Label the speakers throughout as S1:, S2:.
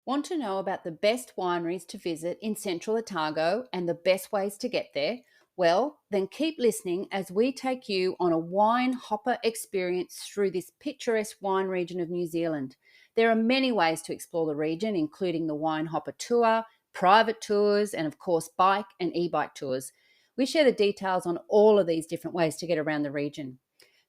S1: Want to know about the best wineries to visit in Central Otago and the best ways to get there? Well, then keep listening as we take you on a wine hopper experience through this picturesque wine region of New Zealand. There are many ways to explore the region, including the wine hopper tour, private tours, and of course, bike and e-bike tours. We share the details on all of these different ways to get around the region.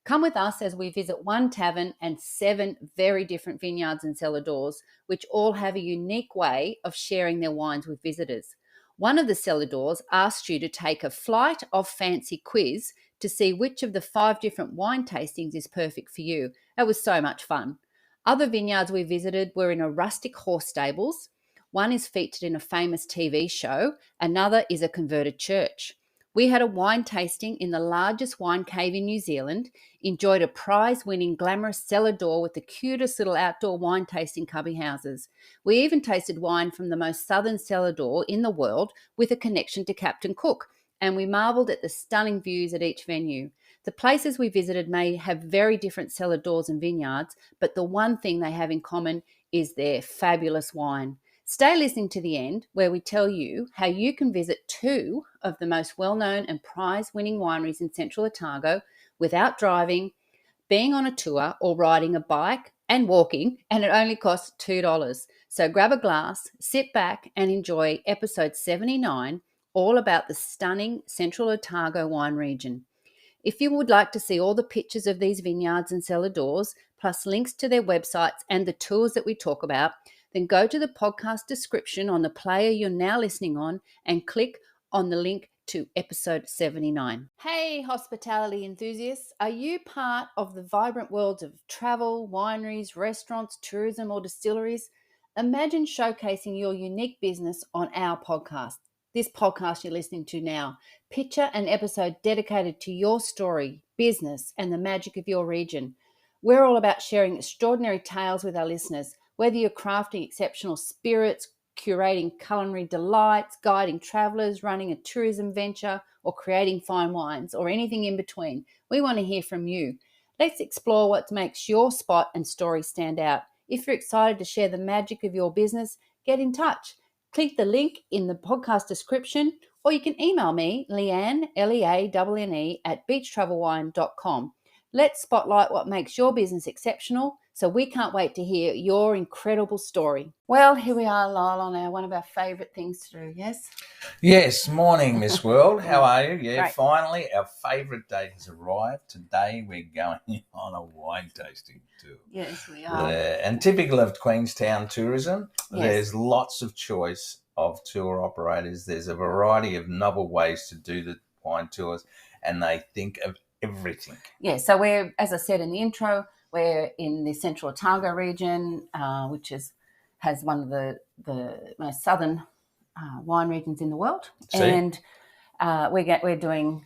S1: Come with us as we visit one tavern and 7 very different vineyards and cellar doors, which all have a unique way of sharing their wines with visitors. One of the cellar doors asks you to take a flight of fancy quiz to see which of the 5 different wine tastings is perfect for you. That was so much fun. Other vineyards we visited were in a rustic horse stables. One is featured in a famous TV show, another is a converted church. We had a wine tasting in the largest wine cave in New Zealand, enjoyed a prize-winning glamorous cellar door with the cutest little outdoor wine tasting cubby houses. We even tasted wine from the most southern cellar door in the world with a connection to Captain Cook, and we marvelled at the stunning views at each venue. The places we visited may have very different cellar doors and vineyards, but the one thing they have in common is their fabulous wine. Stay listening to the end, where we tell you how you can visit 2 of the most well-known and prize-winning wineries in Central Otago without driving, being on a tour, or riding a bike and walking, and it only costs $2. So grab a glass, sit back, and enjoy episode 79, all about the stunning Central Otago wine region. If you would like to see all the pictures of these vineyards and cellar doors, plus links to their websites and the tours that we talk about, then go to the podcast description on the player you're now listening on and click on the link to episode 79. Hey, hospitality enthusiasts, are you part of the vibrant worlds of travel, wineries, restaurants, tourism, or distilleries? Imagine showcasing your unique business on our podcast. This podcast you're listening to now. Picture an episode dedicated to your story, business, and the magic of your region. We're all about sharing extraordinary tales with our listeners. Whether you're crafting exceptional spirits, curating culinary delights, guiding travellers, running a tourism venture, or creating fine wines, or anything in between, we want to hear from you. Let's explore what makes your spot and story stand out. If you're excited to share the magic of your business, get in touch. Click the link in the podcast description, or you can email me, Leanne, Leanne, at beachtravelwine.com. Let's spotlight what makes your business exceptional, so we can't wait to hear your incredible story. Well, here we are, Lyle, on one of our favourite things to do, yes?
S2: Yes, morning, Miss World. How are you? Yeah,
S1: Great.
S2: Finally, our favourite day has arrived. Today we're going on a wine tasting tour.
S1: Yes, we are.
S2: And typical of Queenstown tourism,
S1: Yes.
S2: There's lots of choice of tour operators. There's a variety of novel ways to do the wine tours, and they think of everything.
S1: Yeah, so we're, as I said in the intro, we're in the Central Otago region, which has one of the most southern wine regions in the world.
S2: See?
S1: And we're doing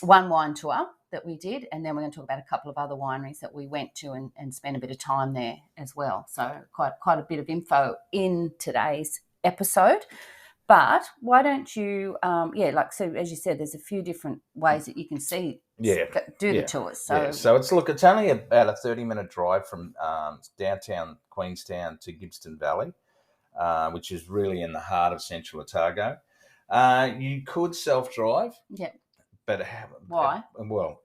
S1: one wine tour that we did, and then we're going to talk about a couple of other wineries that we went to and spent a bit of time there as well. So quite a bit of info in today's episode. But why don't you, so as you said, there's a few different ways that you can see the tours.
S2: So it's only about a 30-minute drive from downtown Queenstown to Gippsland Valley, which is really in the heart of Central Otago. You could self-drive.
S1: Yeah.
S2: But
S1: why?
S2: Well,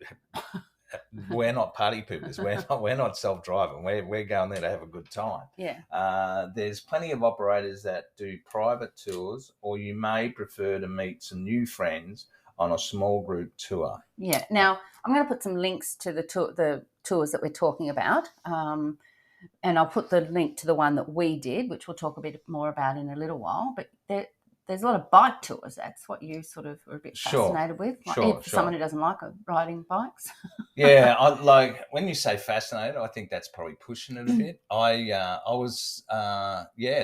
S2: we're not party poopers. We're not self-driving. We're going there to have a good time.
S1: Yeah.
S2: There's plenty of operators that do private tours, or you may prefer to meet some new friends on a small group tour.
S1: Yeah. Now, I'm going to put some links to the tours that we're talking about, and I'll put the link to the one that we did, which we'll talk a bit more about in a little while. But there's a lot of bike tours. That's what you sort of are a bit fascinated with. For someone who doesn't like riding bikes.
S2: Yeah, when you say fascinated, I think that's probably pushing it a bit.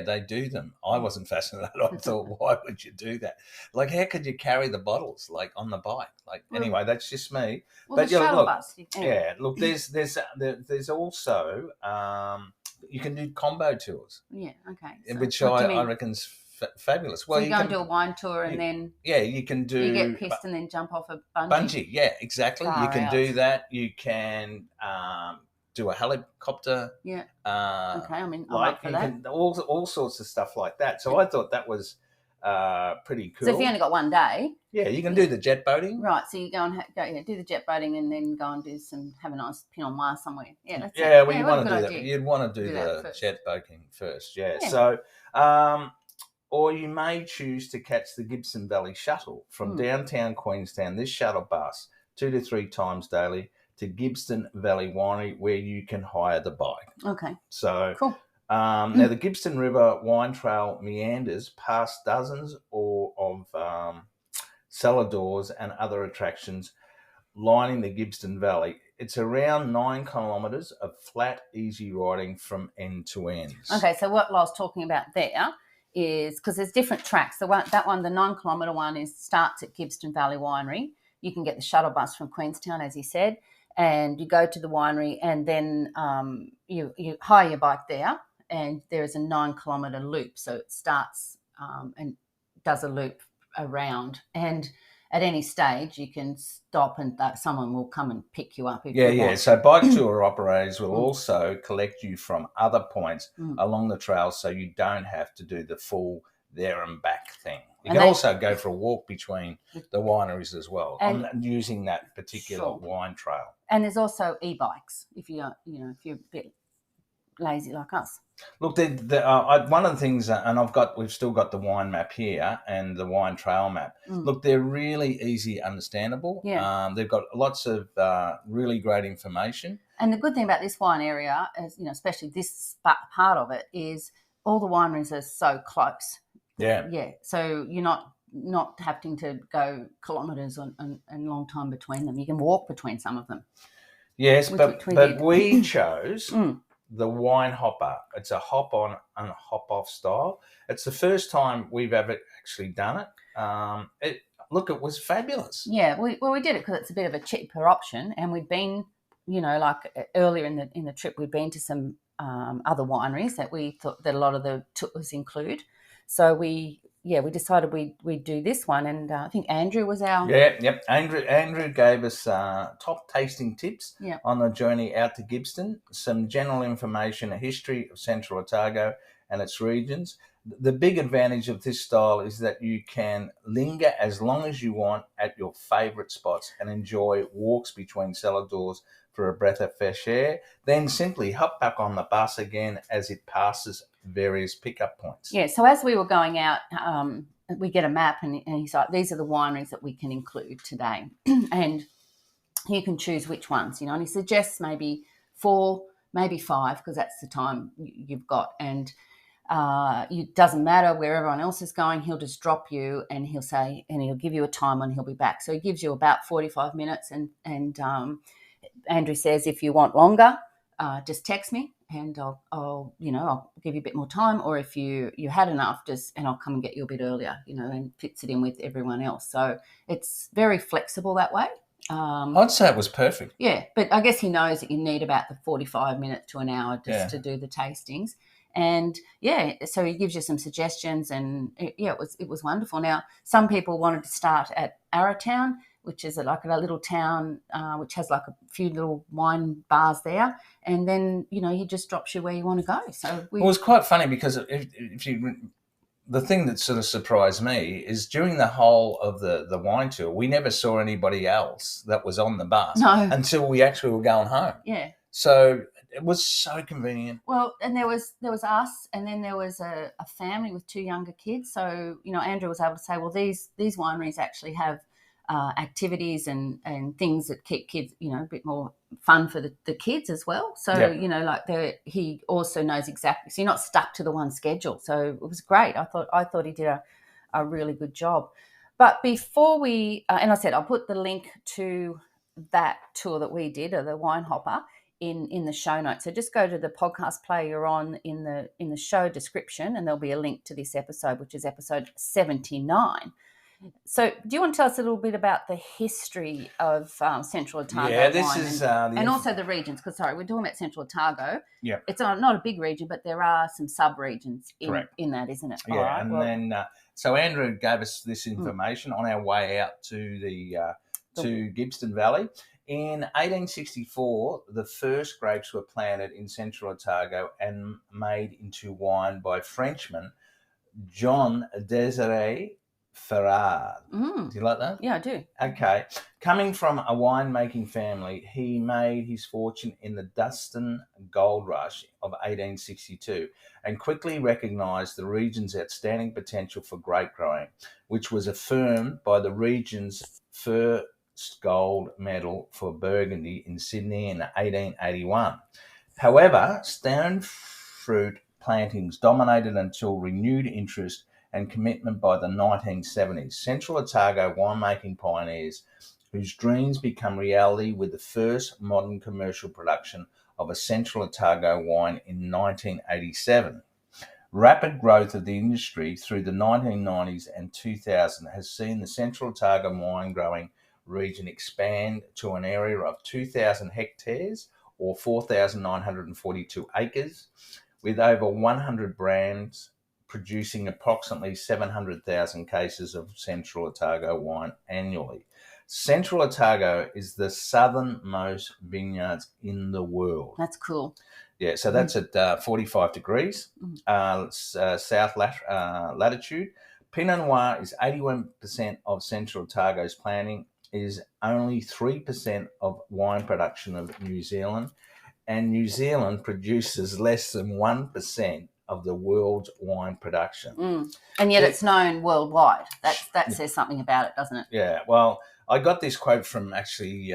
S2: They do them. I wasn't fascinated. I thought, why would you do that? Like, how could you carry the bottles on the bike? Anyway, that's just me.
S1: Well,
S2: but
S1: the shuttle bus.
S2: Yeah, look, there's also you can do combo tours.
S1: Yeah, okay.
S2: So which I reckon's fabulous.
S1: Well, so you go and do a wine tour and then
S2: you can do.
S1: You get pissed and then jump off a bungee.
S2: Yeah, exactly. You can do that. You can do a helicopter.
S1: Yeah. Okay, I'm
S2: Like
S1: up for
S2: you
S1: that.
S2: can all sorts of stuff like that. So I thought that was pretty cool.
S1: So if you only got one day,
S2: yeah, you can do the jet boating.
S1: right? So you go and do the jet boating, and then go and have a nice Pinot Noir somewhere. Yeah, that's
S2: Yeah,
S1: it.
S2: well, you
S1: what a
S2: want to
S1: good
S2: do
S1: idea.
S2: that. You'd want to do
S1: that
S2: the
S1: first.
S2: jet boating first. Yeah.
S1: Yeah.
S2: So, or you may choose to catch the Gibson Valley Shuttle from downtown Queenstown. This shuttle bus 2 to 3 times daily to Gibson Valley Winery, where you can hire the bike.
S1: Okay.
S2: So,
S1: cool.
S2: Now the Gibson River Wine Trail meanders past dozens of cellar doors and other attractions lining the Gibson Valley. It's around 9 kilometres of flat, easy riding from end to end.
S1: Okay, so what I was talking about there is, because there's different tracks. The 9-kilometre one starts at Gibson Valley Winery. You can get the shuttle bus from Queenstown, as he said, and you go to the winery, and then you hire your bike there, and there is a 9-kilometre loop. So it starts and does a loop around, and at any stage you can stop and someone will come and pick you up if you want.
S2: So bike tour operators will also collect you from other points along the trail, so you don't have to do the full there and back thing. You can also go for a walk between the wineries as well, and using that particular wine trail.
S1: And there's also e-bikes if you're a bit lazy like us.
S2: Look, one of the things, and we've still got the wine map here and the wine trail map. Look, they're really easy, understandable.
S1: Yeah.
S2: They've got lots of really great information.
S1: And the good thing about this wine area is, especially this part of it, is all the wineries are so close.
S2: Yeah.
S1: Yeah. So you're not having to go kilometres and long time between them. You can walk between some of them.
S2: Yes, but we chose the wine hopper. It's a hop on and hop off style. It's the first time we've ever actually done it. It was fabulous.
S1: Yeah, we did it because it's a bit of a cheaper option, and we'd been, like earlier in the trip, we'd been to some other wineries that we thought that a lot of the tours include. So we decided we'd do this one, and I think Andrew was our...
S2: Yep. Andrew gave us top tasting tips on the journey out to Gibson, some general information, a history of Central Otago and its regions. The big advantage of this style is that you can linger as long as you want at your favourite spots and enjoy walks between cellar doors for a breath of fresh air, then simply hop back on the bus again as it passes various pickup points.
S1: Yeah, so as we were going out, we get a map, and he's like, these are the wineries that we can include today. And you can choose which ones, and he suggests maybe 4, maybe 5, because that's the time you've got. And it doesn't matter where everyone else is going, he'll just drop you and he'll say, and he'll give you a time when he'll be back. So he gives you about 45 minutes, and Andrew says, if you want longer, just text me and I'll give you a bit more time, or if you had enough, and I'll come and get you a bit earlier, and fits it in with everyone else. So it's very flexible that way.
S2: I'd say it was perfect.
S1: Yeah, but I guess he knows that you need about the 45 minutes to an hour just to do the tastings. And so he gives you some suggestions, and it was wonderful. Now, some people wanted to start at Arrowtown, which is like a little town which has like a few little wine bars there, and then he just drops you where you want to go. So
S2: it was quite funny because the thing that sort of surprised me is during the whole of the wine tour, we never saw anybody else that was on the bus until we actually were going home.
S1: Yeah.
S2: So it was so convenient.
S1: Well, and there was us, and then there was a family with 2 younger kids. So Andrew was able to say, well, these wineries actually have activities and things that keep kids, a bit more fun for the kids as well. So, he also knows exactly. So you're not stuck to the one schedule. So it was great. I thought he did a really good job. But before we, and I said, I'll put the link to that tour that we did, or the Wine Hopper, in the show notes. So just go to the podcast player you're on in the show description, and there'll be a link to this episode, which is episode 79. So do you want to tell us a little bit about the history of Central Otago?
S2: Yeah, this is...
S1: and also the regions, because, we're talking about Central Otago.
S2: Yeah.
S1: It's not a big region, but there are some sub-regions in that, isn't it?
S2: Yeah, so Andrew gave us this information on our way out to the to Gibson Valley. In 1864, the first grapes were planted in Central Otago and made into wine by Frenchman John Desiree Ferrard. Do you like that?
S1: Yeah, I do.
S2: Okay. Coming from a winemaking family, he made his fortune in the Dustin Gold Rush of 1862 and quickly recognised the region's outstanding potential for grape growing, which was affirmed by the region's first gold medal for Burgundy in Sydney in 1881. However, stone fruit plantings dominated until renewed interest and commitment by the 1970s. Central Otago winemaking pioneers whose dreams become reality with the first modern commercial production of a Central Otago wine in 1987. Rapid growth of the industry through the 1990s and 2000 has seen the Central Otago wine growing region expand to an area of 2,000 hectares or 4,942 acres, with over 100 brands producing approximately 700,000 cases of Central Otago wine annually. Central Otago is the southernmost vineyards in the world.
S1: That's cool.
S2: Yeah, so that's at 45 degrees south latitude. Pinot Noir is 81% of Central Otago's planting, is only 3% of wine production of New Zealand, and New Zealand produces less than 1% of the world's wine production.
S1: And yet it's known worldwide. That says something about it, doesn't it?
S2: Yeah, well, I got this quote from actually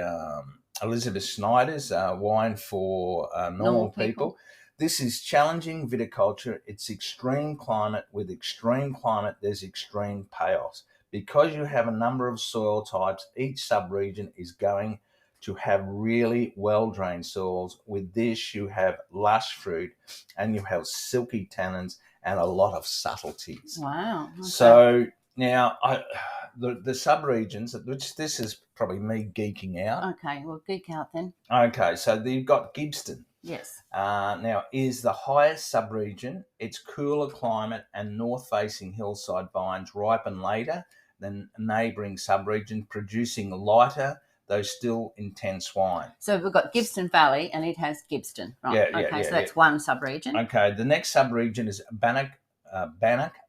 S2: Elizabeth Schneider's Wine for Normal People. This is challenging viticulture. It's extreme climate. With extreme climate, there's extreme payoffs. Because you have a number of soil types, each sub-region is going to have really well-drained soils. With this, you have lush fruit and you have silky tannins and a lot of subtleties.
S1: Wow. Okay.
S2: So now the sub-regions, which this is probably me geeking out.
S1: Okay, well, geek out then.
S2: Okay, so you've got Gibbston.
S1: Yes.
S2: Now, is the highest sub-region. Its cooler climate and north-facing hillside vines ripen later than neighbouring sub-region, producing lighter, though still intense wine.
S1: So we've got Gibbston Valley, and it has Gibbston, right?
S2: Yeah,
S1: so that's one sub-region.
S2: Okay, the next sub-region is Bannock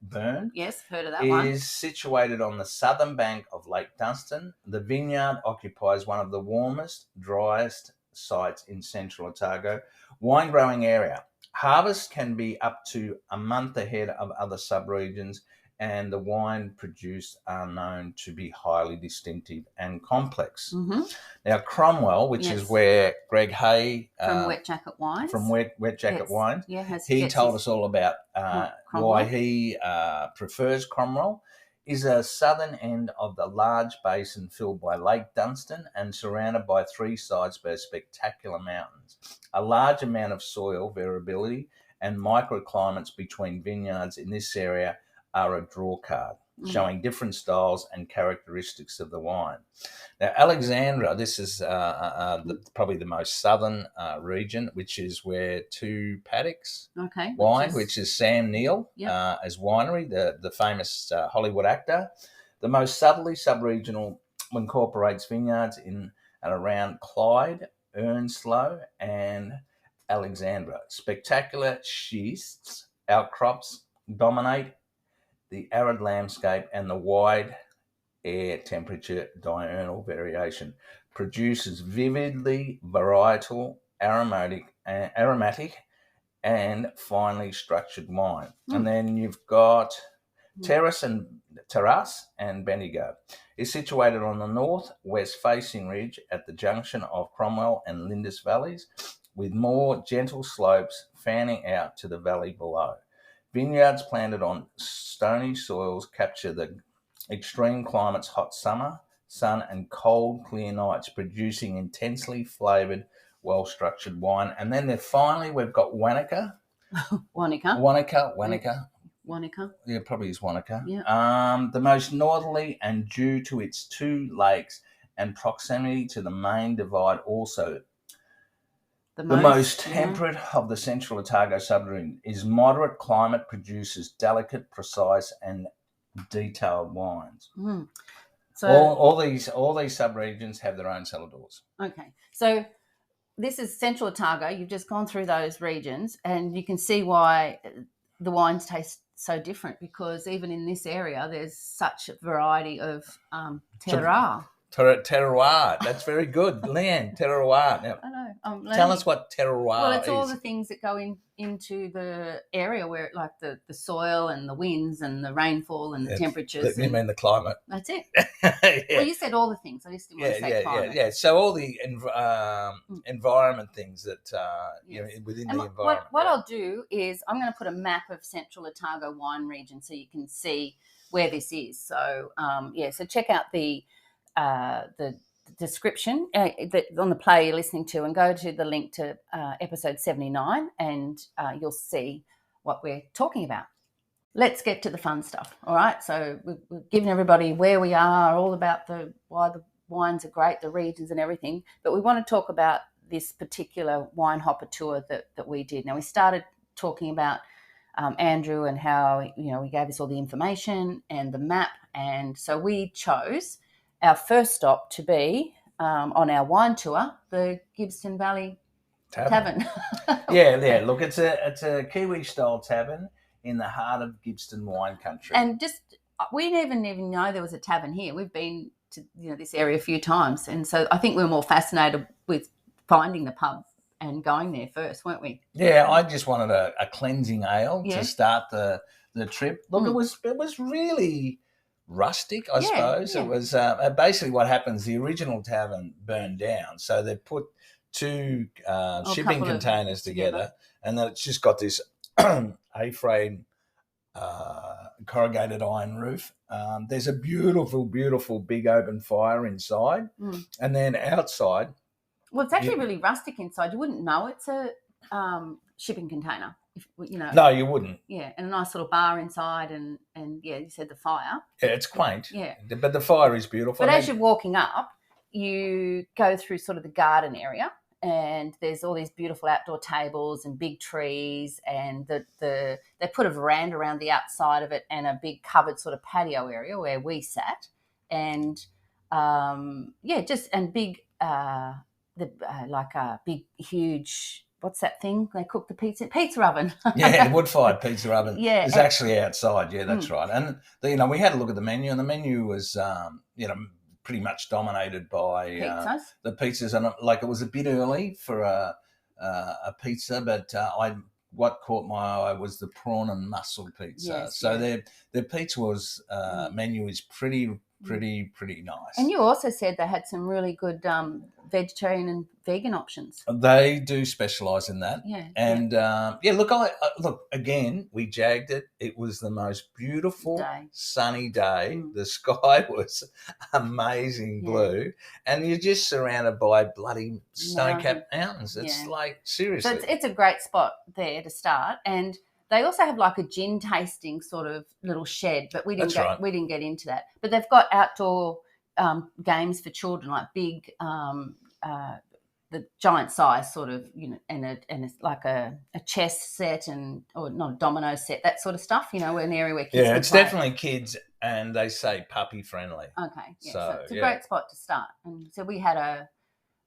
S2: Burn.
S1: Yes, heard of that one.
S2: It is situated on the southern bank of Lake Dunstan. The vineyard occupies one of the warmest, driest sites in Central Otago wine growing area. Harvest can be up to a month ahead of other sub-regions, and the wine produced are known to be highly distinctive and complex. Now, Cromwell, which is where Greg Hay
S1: from Wet Jacket Wines,
S2: Wines, he told us all about why he prefers Cromwell. Is a southern end of the large basin filled by Lake Dunstan and surrounded by three sides by spectacular mountains. A large amount of soil variability and microclimates between vineyards in this area are a draw card, showing different styles and characteristics of the wine. Now, Alexandra, this is probably the most southern region, which is where Two Paddocks Wine, which is Sam Neill as winery, the famous Hollywood actor. The most southerly sub-regional incorporates vineyards in and around Clyde, Earnslow, and Alexandra. Spectacular schists, outcrops dominate the arid landscape, and the wide air temperature diurnal variation produces vividly varietal, aromatic and finely structured wine. And then you've got Terrace and Bendigo. It's situated on the north-west facing ridge at the junction of Cromwell and Lindis valleys, with more gentle slopes fanning out to the valley below. Vineyards planted on stony soils capture the extreme climate's hot summer, sun, and cold, clear nights, producing intensely flavoured, well-structured wine. And then finally, we've got Wanaka. Wanaka. Yeah, probably is Wanaka.
S1: Yeah.
S2: The most northerly, and due to its two lakes and proximity to the main divide, also the most temperate of the Central Otago subregion. Is moderate climate produces delicate, precise, and detailed wines.
S1: So
S2: all these sub-regions have their own cellar doors.
S1: okay, so this is Central Otago. You've just gone through those regions, and you can see why the wines taste so different, because even in this area, there's such a variety of terroir.
S2: Terroir. That's very good, Leanne. Terroir. Now,
S1: I know. I'm learning.
S2: tell us what terroir
S1: Well, it's
S2: is.
S1: all the things that go into the area where, like the soil and the winds and the rainfall and the temperatures.
S2: You mean the climate?
S1: That's it.
S2: Yeah.
S1: Well, you said all the things. I just didn't want to say climate.
S2: Yeah. So all the environment things that within
S1: and
S2: the environment.
S1: What I'll do is I'm going to put a map of Central Otago wine region so you can see where this is. So so check out the description that on the play you're listening to, and go to the link to episode 79, and you'll see what we're talking about. Let's get to the fun stuff. All right, so we've given everybody where we are, all about why the wines are great, the regions and everything, but we want to talk about this particular wine hopper tour that we did. Now, we started talking about Andrew and how he gave us all the information and the map, and so we chose our first stop to be on our wine tour, the Gibston Valley Tavern.
S2: Yeah. Look, it's a Kiwi style tavern in the heart of Gibston wine country.
S1: And we didn't even know there was a tavern here. We've been to this area a few times, and so I think we were more fascinated with finding the pub and going there first, weren't we?
S2: Yeah, I just wanted a cleansing ale to start the trip. Look, it was really rustic, I suppose. Yeah. It was basically what happens. The original tavern burned down, so they put two shipping containers together, and then it's just got this A-frame corrugated iron roof. There's a beautiful, beautiful big open fire inside, and then outside.
S1: Well, it's actually really rustic inside. You wouldn't know it's a shipping container.
S2: No, you wouldn't.
S1: Yeah, and a nice little bar inside, and you said the fire.
S2: Yeah, it's quaint. Yeah, but the fire is beautiful.
S1: But as you're walking up, you go through sort of the garden area, and there's all these beautiful outdoor tables and big trees, and they put a veranda around the outside of it, and a big covered sort of patio area where we sat, and big like a big huge. What's that thing they cook the pizza oven?
S2: Yeah, the wood-fired pizza oven. Yeah, it's actually outside. Yeah, that's right. And we had a look at the menu, and the menu was pretty much dominated by the pizzas, and it was a bit early for a pizza, but what caught my eye was the prawn and mussel pizza. Yes, so their pizza was menu is pretty nice.
S1: And you also said they had some really good vegetarian and vegan options.
S2: They do specialise in that. Yeah. And look again, we jagged it. It was the most beautiful sunny day. The sky was amazing blue, and you're just surrounded by bloody snow-capped mountains. It's like, seriously.
S1: So it's a great spot there to start. And they also have like a gin tasting sort of little shed, but we didn't get into that. But they've got outdoor games for children, like big, the giant size sort of, and it's like a chess set or not a domino set, that sort of stuff. An area where kids can
S2: it's
S1: play.
S2: Definitely kids, and they say puppy friendly.
S1: Okay, so it's a great spot to start. And so we had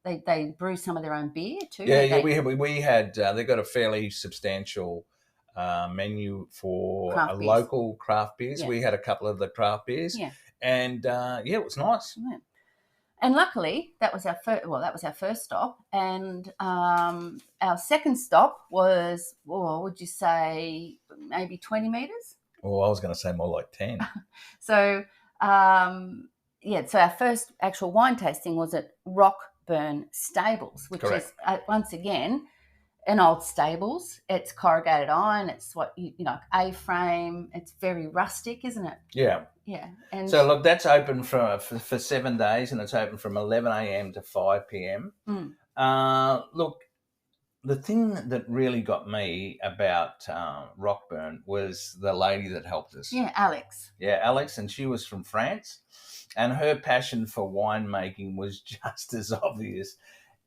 S1: they brew some of their own beer too.
S2: We had they got a fairly substantial menu for local craft beers. We had a couple of the craft beers, and it was nice.
S1: Yeah. And luckily, that was our first stop, and our second stop was, what would you say, maybe 20 metres?
S2: Oh, I was going to say more like 10.
S1: So, so our first actual wine tasting was at Rockburn Stables, which is once again an old stables. It's corrugated iron. It's what A-frame. It's very rustic, isn't it?
S2: Yeah.
S1: Yeah. And
S2: so look, that's open for 7 days, and it's open from 11 a.m. to 5 p.m. Look, the thing that really got me about Rockburn was the lady that helped us.
S1: Yeah, Alex.
S2: Yeah, Alex, and she was from France, and her passion for winemaking was just as obvious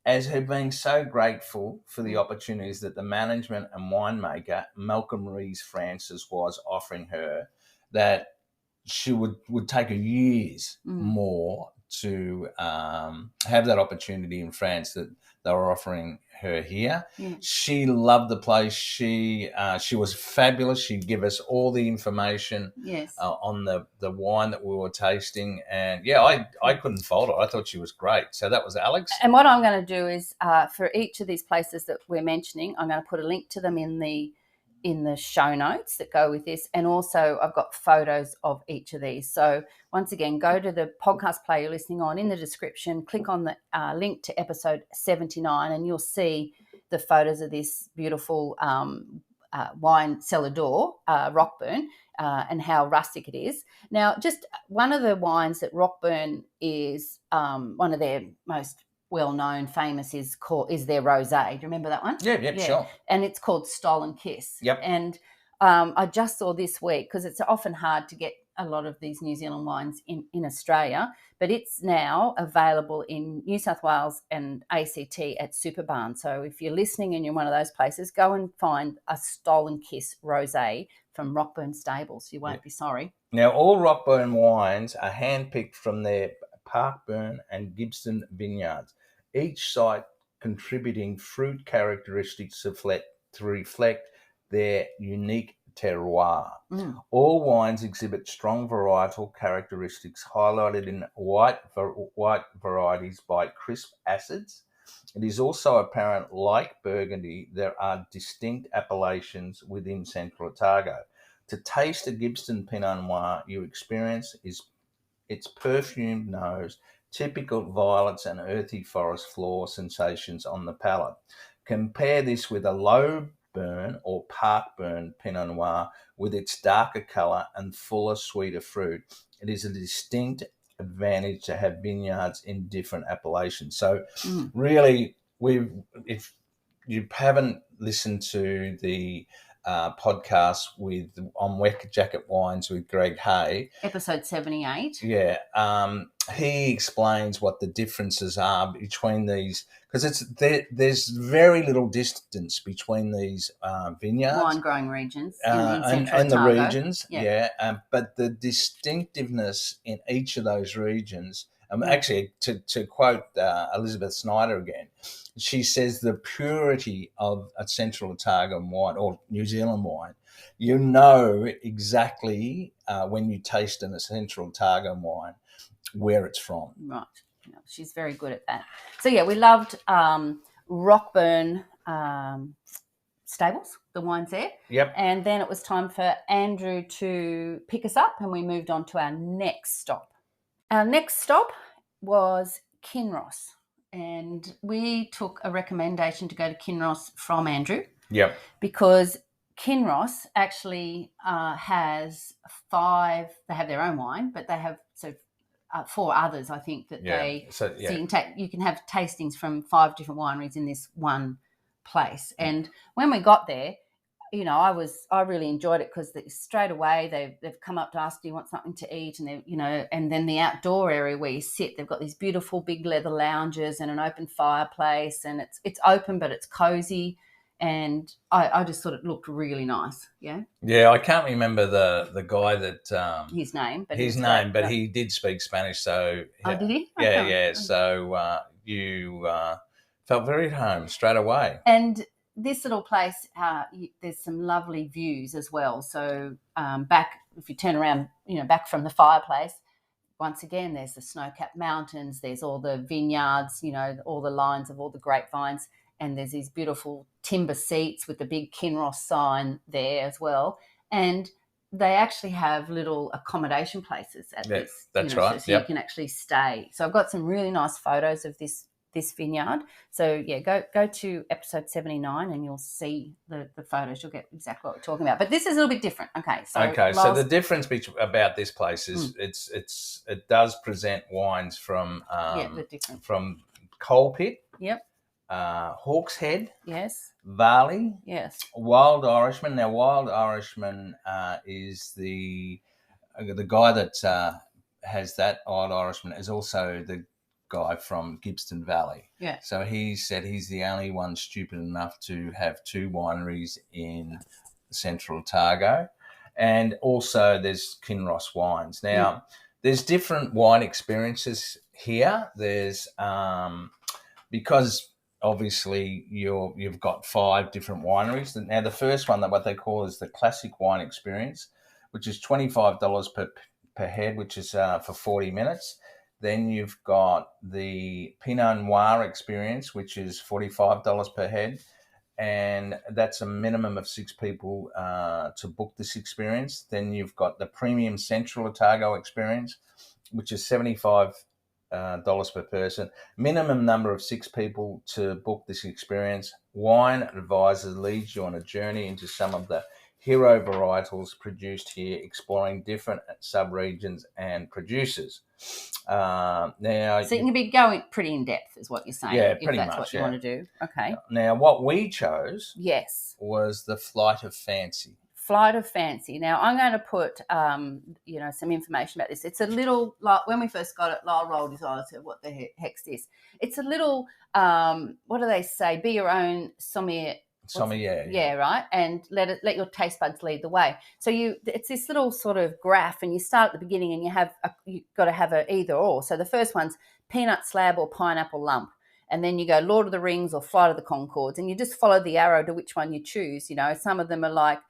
S2: as her being so grateful for the opportunities that the management and winemaker, Malcolm Rees Francis, was offering her, that she would take her years more to have that opportunity in France that they were offering her here.
S1: Yeah.
S2: She loved the place. She was fabulous. She'd give us all the information
S1: Yes.
S2: on the wine that we were tasting, and I couldn't fault her. I thought she was great. So that was Alex.
S1: And what I'm going to do is for each of these places that we're mentioning, I'm going to put a link to them in the show notes that go with this, and also I've got photos of each of these. So once again, go to the podcast player you're listening on, in the description, click on the link to episode 79, and you'll see the photos of this beautiful wine cellar door, Rockburn, and how rustic it is. Now, just one of the wines that Rockburn is one of their most well-known, famous is their rosé. Do you remember that one?
S2: Yeah, sure.
S1: And it's called Stolen Kiss.
S2: Yep.
S1: And I just saw this week, because it's often hard to get a lot of these New Zealand wines in Australia, but it's now available in New South Wales and ACT at Superbarn. So if you're listening and you're in one of those places, go and find a Stolen Kiss rosé from Rockburn Stables. You won't be sorry.
S2: Now, all Rockburn wines are handpicked from their Parkburn and Gibson vineyards, each site contributing fruit characteristics to reflect their unique terroir. All wines exhibit strong varietal characteristics highlighted in white varieties by crisp acids. It is also apparent, like Burgundy, there are distinct appellations within Central Otago. To taste a Gibson Pinot Noir, you experience its perfumed nose, typical violets and earthy forest floor sensations on the palate. Compare this with a low burn or park burn Pinot Noir with its darker colour and fuller, sweeter fruit. It is a distinct advantage to have vineyards in different appellations. So really, if you haven't listened to the podcast on Wet Jacket Wines with Greg Hay,
S1: episode 78.
S2: Yeah, he explains what the differences are between these, because there's very little distance between these vineyards,
S1: wine growing regions in Central
S2: and the
S1: Otago.
S2: regions, but the distinctiveness in each of those regions. Actually, to quote Elizabeth Snyder again, she says the purity of a Central Otago wine or New Zealand wine, you know exactly when you taste a Central Otago wine where it's from.
S1: Right. Yeah, she's very good at that. So, we loved Rockburn Stables, the wines there.
S2: Yep.
S1: And then it was time for Andrew to pick us up, and we moved on to our next stop. Our next stop was Kinross, and we took a recommendation to go to Kinross from Andrew.
S2: Yep.
S1: Because Kinross actually has 5. They have their own wine, but they have 4 others, I think, that so you can have tastings from 5 different wineries in this one place. And when we got there, I really enjoyed it, because straight away they've come up to us, do you want something to eat? And and then the outdoor area where you sit, they've got these beautiful big leather lounges and an open fireplace, and it's open but it's cozy. And I just thought it looked really nice. Yeah,
S2: I can't remember the guy that
S1: his name, but
S2: he did speak Spanish. So
S1: did he?
S2: Yeah. So you felt very at home straight away.
S1: And this little place, there's some lovely views as well. So back, if you turn around, back from the fireplace, once again, there's the snow-capped mountains. There's all the vineyards, all the lines of all the grapevines. And there's these beautiful timber seats with the big Kinross sign there as well. And they actually have little accommodation places at this.
S2: That's right.
S1: So you can actually stay. So I've got some really nice photos of this vineyard. So go to episode 79 and you'll see the photos. You'll get exactly what we're talking about. But this is a little bit different. So
S2: the difference about this place is it does present wines from Coal Pit.
S1: Yep.
S2: Hawk's Head,
S1: yes.
S2: Varley,
S1: yes.
S2: Wild Irishman. Now, Wild Irishman is the guy that has that Wild Irishman is also the guy from Gippsland Valley.
S1: Yeah.
S2: So he said he's the only one stupid enough to have 2 wineries in Central Otago, And also there's Kinross wines. Now, there's different wine experiences here. There's because obviously you've got 5 different wineries. Now, the first one, that what they call is the classic wine experience, which is $25 per head, which is for 40 minutes. Then you've got the Pinot Noir experience, which is $45 per head. And that's a minimum of 6 people to book this experience. Then you've got the premium Central Otago experience, which is $75 per person. Minimum number of 6 people to book this experience. Wine Advisor leads you on a journey into some of the hero varietals produced here, exploring different sub-regions and producers. Now,
S1: so you can be going pretty in depth, is what you're saying.
S2: Yeah,
S1: if
S2: pretty
S1: that's
S2: much,
S1: what you want to do. Okay.
S2: Now, what we chose,
S1: yes,
S2: was the Flight of Fancy.
S1: Flight of Fancy. Now, I'm going to put, some information about this. It's a little, like when we first got it, Lyle rolled his eyes and said, what the heck's this? It's a little, what do they say? Be your own sommelier.
S2: Sommelier.
S1: Yeah, right. And let your taste buds lead the way. So it's this little sort of graph, and you start at the beginning, and you've got to have a either or. So the first one's peanut slab or pineapple lump. And then you go Lord of the Rings or Flight of the Conchords, and you just follow the arrow to which one you choose. Some of them are like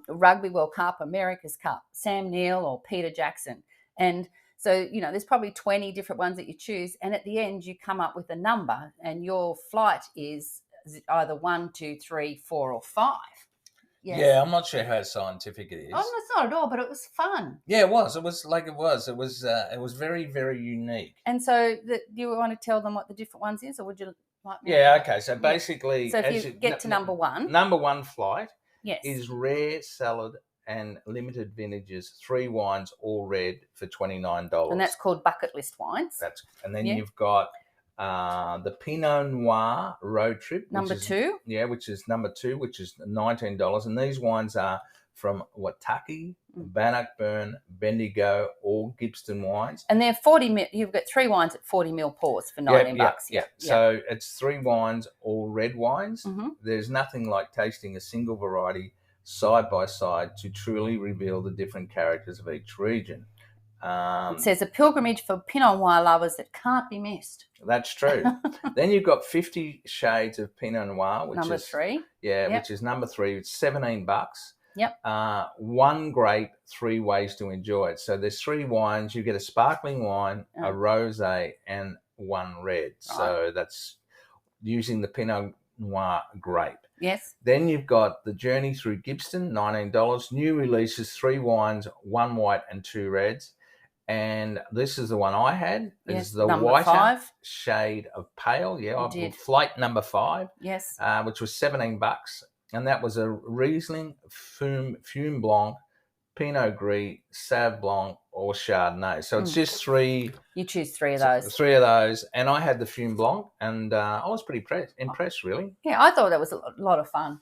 S1: Rugby World Cup, America's Cup, Sam Neill or Peter Jackson. And so, there's probably 20 different ones that you choose. And at the end, you come up with a number, and your flight is either 1, 2, 3, 4, or 5.
S2: Yes. Yeah, I'm not sure how scientific it is.
S1: Oh, it's not at all, but it was fun.
S2: Yeah, it was. It was very, very unique.
S1: And so, do you want to tell them what the different ones is, or would you like me?
S2: Yeah, okay. So basically,
S1: so if you get to number one,
S2: flight,
S1: yes,
S2: is rare salad and limited vintages, 3 wines, all red, for $29.
S1: And that's called bucket list wines.
S2: And then you've got the Pinot Noir road trip,
S1: number 2.
S2: Yeah, which is number 2, which is $19. And these wines are from Waitaki, Bannockburn, Bendigo, all Gippsland wines.
S1: And they're 40 mil. You've got 3 wines at 40 mil pours for $19.
S2: Yeah. So it's 3 wines, all red wines.
S1: Mm-hmm.
S2: There's nothing like tasting a single variety side by side to truly reveal the different characters of each region.
S1: It says a pilgrimage for Pinot Noir lovers that can't be missed.
S2: That's true. Then you've got 50 shades of Pinot Noir, which
S1: number
S2: is
S1: 3.
S2: Yeah, which is number 3. It's $17.
S1: Yep.
S2: 1 grape, 3 ways to enjoy it. So there's 3 wines. You get a sparkling wine, a rosé, and 1 red. So that's using the Pinot Noir grape.
S1: Yes.
S2: Then you've got the Journey Through Gippsland, $19. New releases, 3 wines, 1 white and 2 reds. And this is the one I had.
S1: Yes,
S2: is the
S1: number
S2: whiter
S1: 5.
S2: shade of pale. Yeah, I
S1: did.
S2: Flight number 5.
S1: Yes.
S2: Which was $17. And that was a Riesling, Fume Blanc, Pinot Gris, Sauv Blanc, or Chardonnay. So it's just 3.
S1: You choose 3 of those.
S2: 3 of those. And I had the Fume Blanc, and I was pretty impressed, really.
S1: Yeah, I thought that was a lot of fun.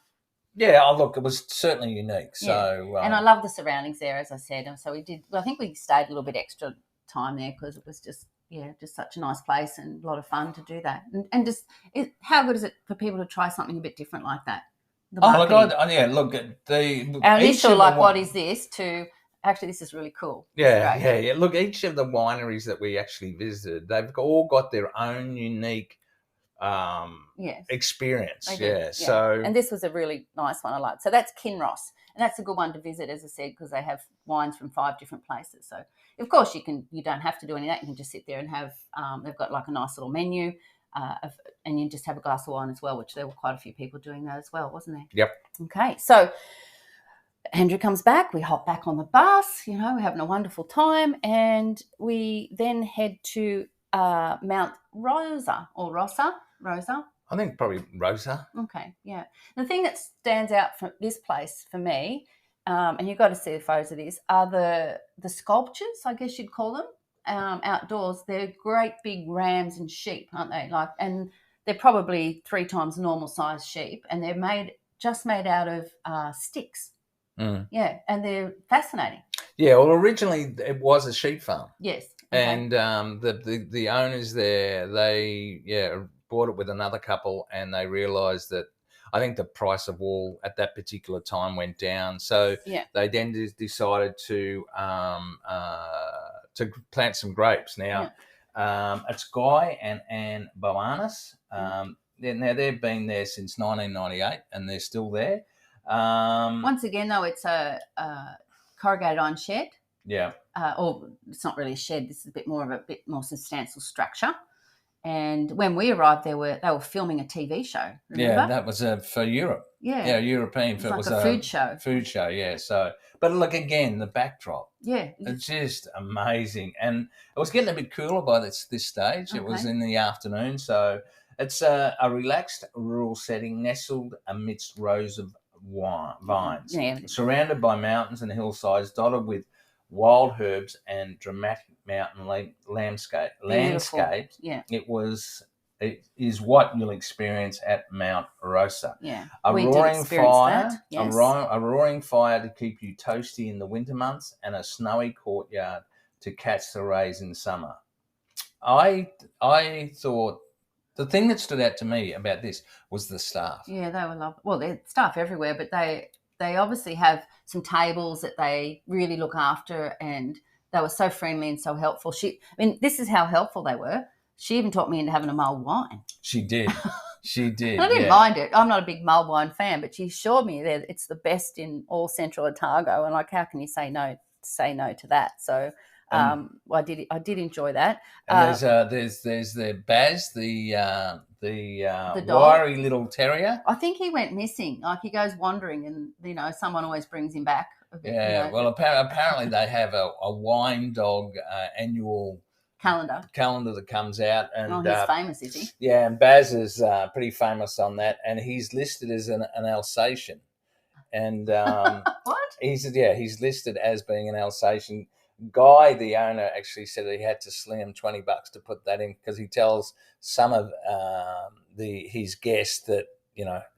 S2: Yeah, look, it was certainly unique. So,
S1: and I love the surroundings there, as I said. And so we did. Well, I think we stayed a little bit extra time there because it was just such a nice place and a lot of fun to do that. And just how good is it for people to try something a bit different like that?
S2: Look, our
S1: initial what is this? To actually, this is really cool.
S2: Yeah. Look, each of the wineries that we actually visited, they've all got their own unique experience. So,
S1: and this was a really nice one I liked. So that's Kinross, and that's a good one to visit, as I said, because they have wines from 5 different places. So of course you don't have to do any of that. You can just sit there and have they've got like a nice little menu, and you just have a glass of wine as well, which there were quite a few people doing that as well, wasn't there?
S2: Yep.
S1: Okay, so Andrew comes back, we hop back on the bus, we're having a wonderful time, and we then head to Mount Rosa or Rosa.
S2: I think probably Rosa.
S1: Okay, yeah. The thing that stands out from this place for me, and you've got to see the photos of this, are the sculptures, I guess you'd call them, outdoors. They're great big rams and sheep, aren't they? And they're probably 3 times normal size sheep, and they're made out of sticks.
S2: Mm.
S1: Yeah, and they're fascinating.
S2: Yeah, well, originally it was a sheep farm.
S1: Yes.
S2: Okay. And the owners there, they bought it with another couple, and they realised that I think the price of wool at that particular time went down. So
S1: Yeah.
S2: they then decided to plant some grapes. Now, it's Guy and Anne Boanis. Now, they've been there since 1998 and they're still there.
S1: Once again, though, it's a corrugated iron shed.
S2: Yeah.
S1: Or it's not really a shed. This is a bit more substantial structure. And when we arrived, they were filming a TV show. Remember?
S2: Yeah, that was for Europe.
S1: Yeah,
S2: European.
S1: It was like a food show.
S2: Food show, yeah. So, but look again, the backdrop.
S1: Yeah,
S2: it's just amazing, and it was getting a bit cooler by this stage. Okay. It was in the afternoon, so it's a relaxed rural setting nestled amidst rows of vines, surrounded by mountains and hillsides, dotted with wild herbs and dramatic mountain landscapes.
S1: Yeah,
S2: it is what you'll experience at Mount Rosa.
S1: Yeah,
S2: a roaring fire to keep you toasty in the winter months, and a snowy courtyard to catch the rays in summer. I thought the thing that stood out to me about this was the staff.
S1: Yeah, they were lovely. Well, there's staff everywhere, but they obviously have some tables that they really look after, and they were so friendly and so helpful. This is how helpful they were. She even taught me into having a mulled wine.
S2: She did. She did.
S1: I didn't mind it. I'm not a big mulled wine fan, but she assured me that it's the best in all Central Otago. And how can you say no to that? So I did enjoy that.
S2: And there's the Baz, the wiry little terrier.
S1: I think he went missing. Like, he goes wandering, and someone always brings him back.
S2: Yeah. Well, apparently they have a wine dog annual calendar that comes out, and
S1: he's famous, is he?
S2: Yeah, and Baz is pretty famous on that, and he's listed as an Alsatian, and
S1: what?
S2: He's listed as being an Alsatian. Guy, the owner, actually said that he had to sling him $20 to put that in, because he tells some of his guests that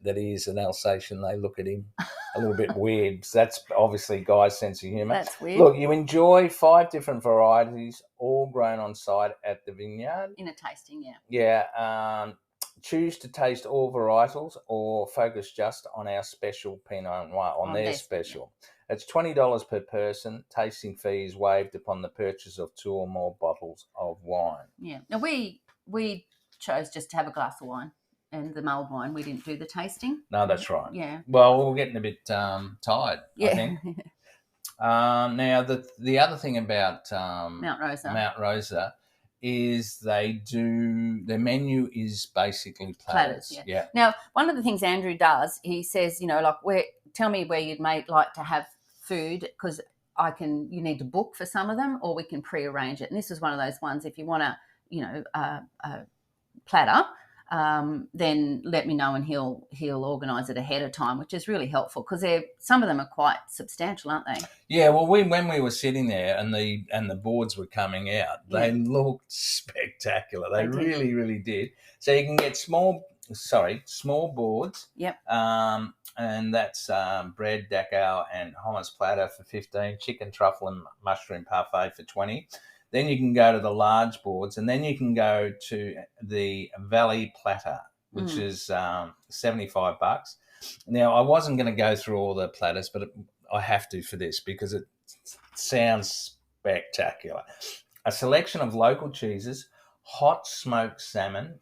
S2: that he is an Alsatian. They look at him a little bit weird. So that's obviously Guy's sense of humour.
S1: That's weird.
S2: Look, you enjoy 5 different varieties, all grown on site at the vineyard.
S1: In a tasting, yeah.
S2: Yeah. Choose to taste all varietals or focus just on our special Pinot Noir, on their special. Yeah. It's $20 per person. Tasting fees waived upon the purchase of 2 or more bottles of wine.
S1: Yeah. Now, we chose just to have a glass of wine. And the mulled wine, we didn't do the tasting.
S2: No, that's right.
S1: Yeah.
S2: Well, we're getting a bit tired, I think. Now, the other thing about
S1: Mount
S2: Rosa is their menu is basically platters. Yeah.
S1: Now, one of the things Andrew does, he says, tell me where you'd like to have food, because you need to book for some of them, or we can pre-arrange it. And this is one of those ones, if you want a platter, then let me know, and he'll organise it ahead of time, which is really helpful, because some of them are quite substantial, aren't they?
S2: Yeah, well, when we were sitting there and the boards were coming out, they looked spectacular. They really, really did. So you can get small boards.
S1: Yep.
S2: And that's bread, dacao, and hummus platter for $15, chicken, truffle, and mushroom parfait for $20. Then you can go to the large boards, and then you can go to the Valley Platter, which is $75. Now, I wasn't going to go through all the platters, but I have to for this, because it sounds spectacular. A selection of local cheeses, hot smoked salmon,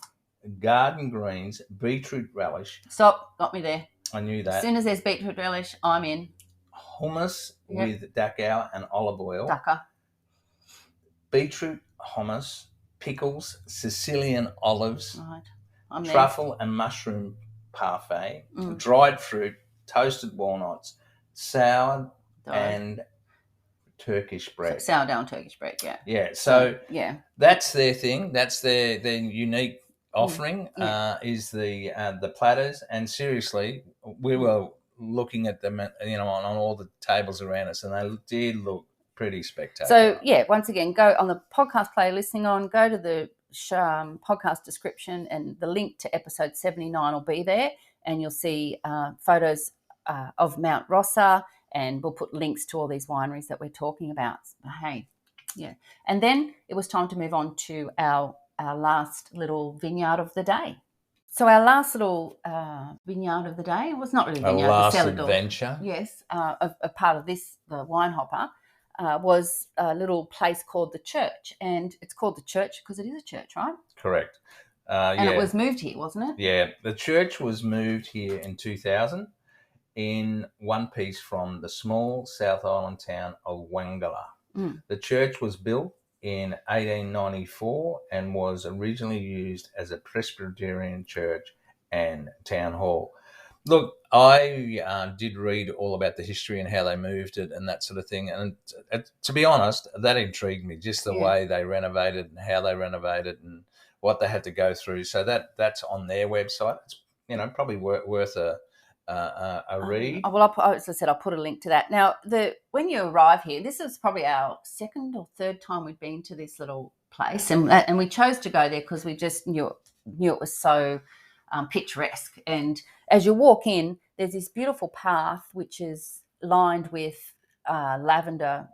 S2: garden greens, beetroot relish.
S1: Stop, got me there.
S2: I knew that.
S1: As soon as there's beetroot relish, I'm in.
S2: Hummus with dacao and olive oil.
S1: Ducker.
S2: Beetroot hummus, pickles, Sicilian olives,
S1: right.
S2: Truffle and mushroom parfait, dried fruit, toasted walnuts, sourdough and Turkish bread.
S1: Sourdough and Turkish bread, yeah.
S2: Yeah, so that's their thing. That's their unique offering, is the platters. And seriously, we were looking at them, on all the tables around us, and they did look pretty spectacular.
S1: So, once again, go on the podcast player listening on, go to the podcast description, and the link to episode 79 will be there, and you'll see photos of Mount Rosa, and we'll put links to all these wineries that we're talking about. And then it was time to move on to our last little vineyard of the day. So our last little vineyard of the day, it was not really
S2: A
S1: vineyard, the
S2: last
S1: cellar door.
S2: adventure.
S1: Yes, a part of this, the wine hopper, was a little place called the church. And it's called the church because it is a church, right?
S2: Correct.
S1: And it was moved here, wasn't it?
S2: Yeah, the church was moved here in 2000 in one piece from the small South Island town of Wangala. The church was built in 1894 and was originally used as a Presbyterian church and town hall. Look, I did read all about the history and how they moved it and that sort of thing. And to be honest, that intrigued me, just the way they renovated and how they renovated and what they had to go through. So that's on their website. It's probably worth a read.
S1: Well, as I said, I'll put a link to that. Now, when you arrive here, this is probably our second or third time we've been to this little place, and we chose to go there because we just knew it was so picturesque. And as you walk in, there's this beautiful path which is lined with lavender